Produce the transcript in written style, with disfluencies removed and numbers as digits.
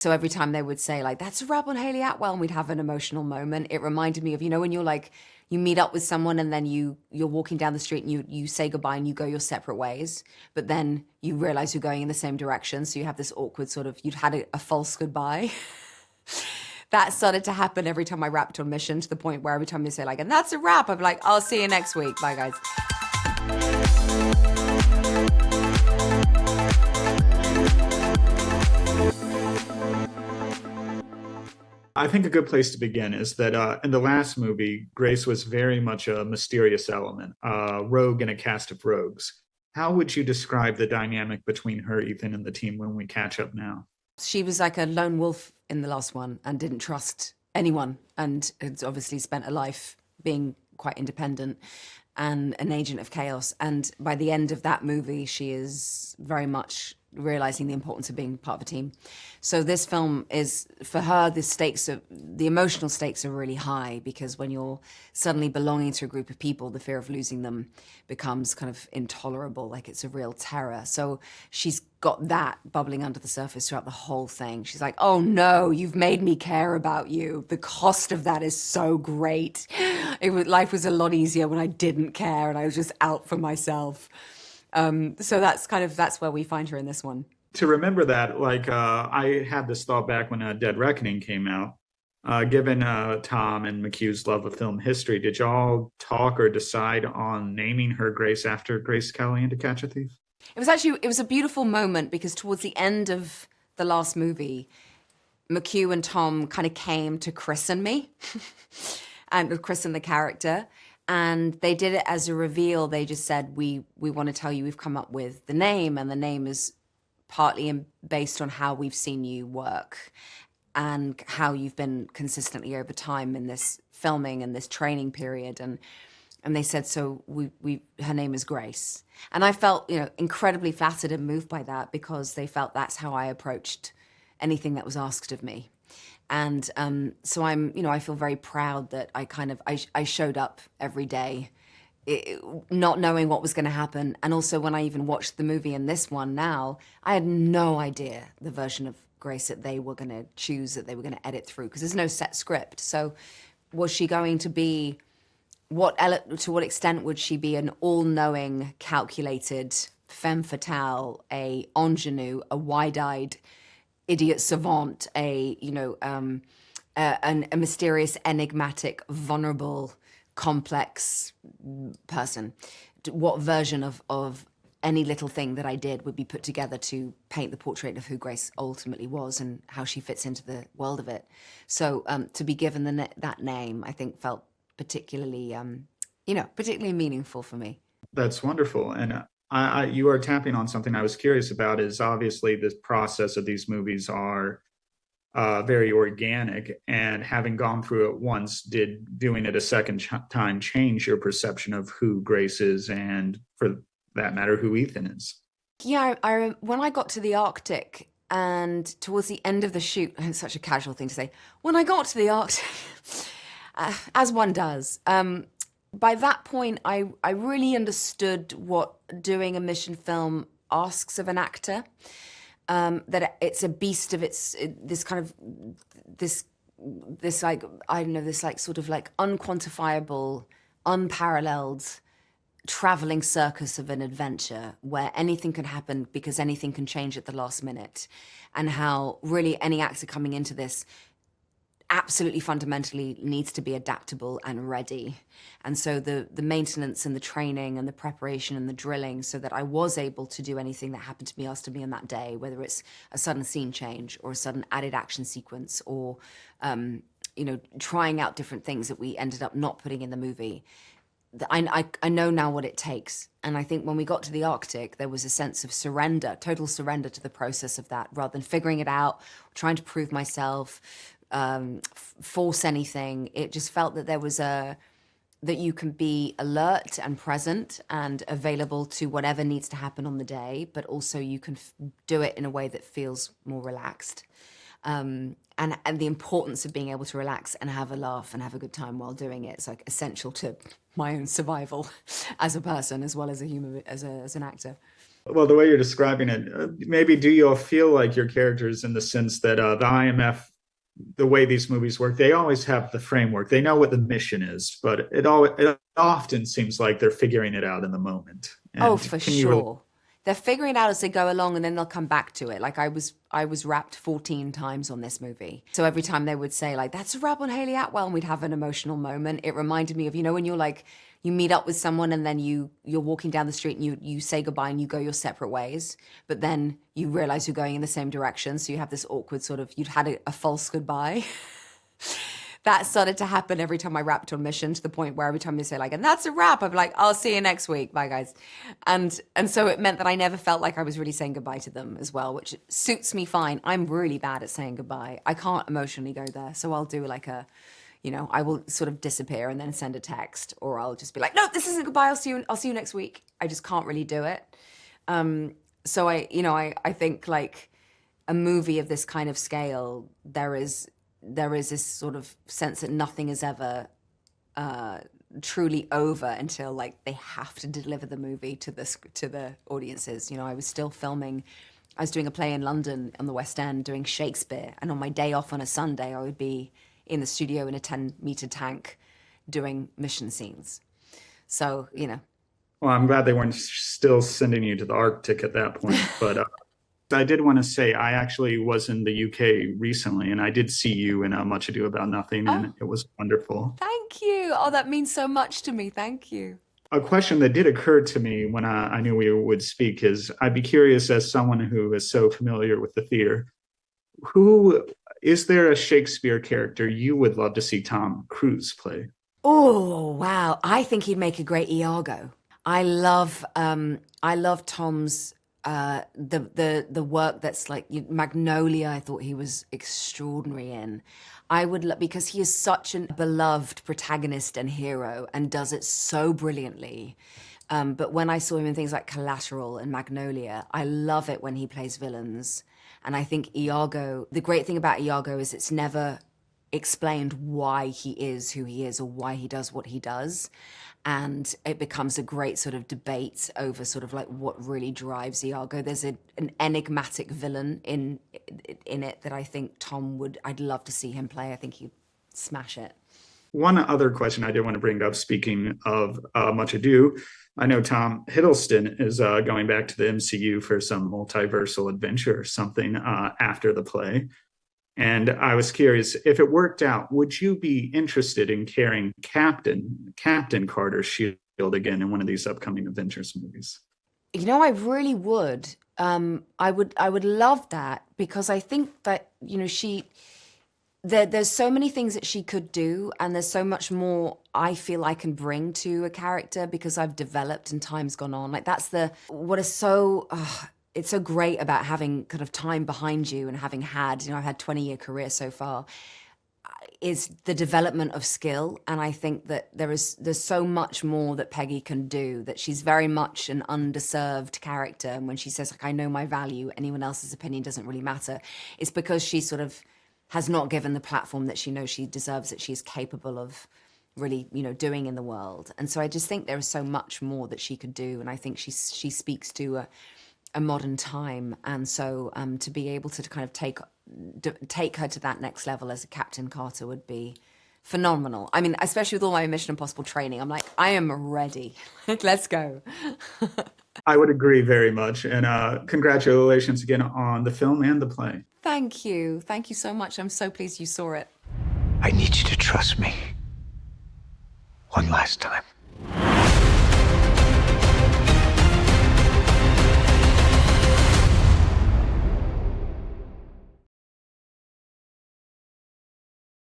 So every time they would say like, that's a wrap on Hayley Atwell, and we'd have an emotional moment, it reminded me of, when you're like, you meet up with someone and then you're walking down the street and you say goodbye and you go your separate ways, but then you realize you're going in the same direction. So you have this awkward sort of, you'd had a false goodbye. That started to happen every time I wrapped on Mission, to the point where every time they say like, and that's a wrap, I'm like, I'll see you next week. Bye guys. I think a good place to begin is that in the last movie, Grace was very much a mysterious element, a rogue in a cast of rogues. How would you describe the dynamic between her, Ethan, and the team when we catch up now? She was like a lone wolf in the last one and didn't trust anyone, and had obviously spent a life being quite independent and an agent of chaos. And by the end of that movie, she is very much realizing the importance of being part of a team. So this film is, for her, the emotional stakes are really high, because when you're suddenly belonging to a group of people, the fear of losing them becomes kind of intolerable, like it's a real terror. So she's got that bubbling under the surface throughout the whole thing. She's like, oh no, you've made me care about you. The cost of that is so great. Life was a lot easier when I didn't care and I was just out for myself. So that's where we find her in this one. To remember that, I had this thought back when Dead Reckoning came out. Given Tom and McHugh's love of film history, did y'all talk or decide on naming her Grace after Grace Kelly in To Catch a Thief? It was a beautiful moment, because towards the end of the last movie, McHugh and Tom kind of came to christen me and christen the character. And they did it as a reveal. They just said, we want to tell you we've come up with the name, and the name is partly based on how we've seen you work and how you've been consistently over time in this filming and this training period. And they said, so her name is Grace. And I felt, incredibly flattered and moved by that, because they felt that's how I approached anything that was asked of me. And so I feel very proud that I showed up every day, not knowing what was going to happen. And also when I even watched the movie in this one now, I had no idea the version of Grace that they were going to choose, that they were going to edit through, because there's no set script. So was she going to be, to what extent would she be an all-knowing, calculated femme fatale, a ingenue, a wide-eyed idiot savant, a mysterious, enigmatic, vulnerable, complex person? What version of any little thing that I did would be put together to paint the portrait of who Grace ultimately was and how she fits into the world of it? So to be given that name, I think felt particularly meaningful for me. That's wonderful. And you are tapping on something I was curious about. Is obviously the process of these movies are very organic, and having gone through it once, did doing it a second time change your perception of who Grace is, and for that matter, who Ethan is? Yeah, when I got to the Arctic, and towards the end of the shoot, it's such a casual thing to say, when I got to the Arctic, as one does, by that point, I really understood what doing a mission film asks of an actor. That it's a beast of this unquantifiable, unparalleled traveling circus of an adventure, where anything can happen because anything can change at the last minute, and how really any actor coming into this absolutely fundamentally needs to be adaptable and ready. And so the maintenance and the training and the preparation and the drilling, so that I was able to do anything that happened to be asked of me on that day, whether it's a sudden scene change or a sudden added action sequence, or trying out different things that we ended up not putting in the movie. I know now what it takes. And I think when we got to the Arctic, there was a sense of surrender, total surrender to the process of that, rather than figuring it out, trying to prove myself, force anything. It just felt that there was that you can be alert and present and available to whatever needs to happen on the day, but also you can do it in a way that feels more relaxed. And the importance of being able to relax and have a laugh and have a good time while doing it is like essential to my own survival as a person, as well as a human, as an actor. Well, the way you're describing it, maybe do you all feel like your characters in the sense that the IMF, the way these movies work, they always have the framework. They know what the mission is, but it often seems like they're figuring it out in the moment. Oh, And for can you sure. They're figuring it out as they go along and then they'll come back to it. Like I was rapped 14 times on this movie. So every time they would say like, that's a rap on Hayley Atwell and we'd have an emotional moment, it reminded me of, when you're like, you meet up with someone and then you're walking down the street and you say goodbye and you go your separate ways, but then you realize you're going in the same direction. So you have this awkward sort of, you'd had a false goodbye. That started to happen every time I rapped on Mission, to the point where every time they say like, and that's a wrap, I'm like, I'll see you next week. Bye guys. And so it meant that I never felt like I was really saying goodbye to them as well, which suits me fine. I'm really bad at saying goodbye. I can't emotionally go there. So I'll do like I will sort of disappear and then send a text, or I'll just be like, no, this isn't goodbye. I'll see you next week. I just can't really do it. So I think like a movie of this kind of scale, there is this sort of sense that nothing is ever truly over until like they have to deliver the movie to the audiences. I was still filming. I was doing a play in London on the West End doing Shakespeare, and on my day off on a Sunday, I would be in the studio in a 10-meter tank doing Mission scenes. So, Well, I'm glad they weren't still sending you to the Arctic at that point. But I did want to say I actually was in the UK recently, and I did see you in Much Ado About Nothing, and it was wonderful. Thank you. Oh, that means so much to me. Thank you. A question that did occur to me when I knew we would speak is I'd be curious, as someone who is so familiar with the theater, who is there a Shakespeare character you would love to see Tom Cruise play? Oh, wow. I think he'd make a great Iago. I love Tom's the work that's like Magnolia. I thought he was extraordinary in. I would because he is such a beloved protagonist and hero and does it so brilliantly. But when I saw him in things like Collateral and Magnolia, I love it when he plays villains. And I think Iago, the great thing about Iago is it's never explained why he is who he is or why he does what he does. And it becomes a great sort of debate over sort of like what really drives Iago. There's an enigmatic villain in it that I think I'd love to see him play. I think he'd smash it. One other question I did want to bring up, speaking of Much Ado, I know Tom Hiddleston is going back to the MCU for some multiversal adventure or something after the play. And I was curious, if it worked out, would you be interested in carrying Captain Carter's shield again in one of these upcoming Avengers movies? I really would. I would love that, because I think that, there's so many things that she could do, and there's so much more I feel I can bring to a character because I've developed and time's gone on. Like what is so it's so great about having kind of time behind you and having had, I've had 20-year career so far, is the development of skill. And I think that there's so much more that Peggy can do, that she's very much an underserved character. And when she says like, I know my value, anyone else's opinion doesn't really matter, it's because she sort of has not given the platform that she knows she deserves, that she's capable of really, doing in the world. And so I just think there is so much more that she could do. And I think she speaks to a modern time. And so to be able to kind of take her to that next level as a Captain Carter would be phenomenal. I mean, especially with all my Mission Impossible training, I'm like, I am ready. Let's go. I would agree very much. And congratulations again on the film and the play. Thank you. Thank you so much. I'm so pleased you saw it. I need you to trust me. One last time.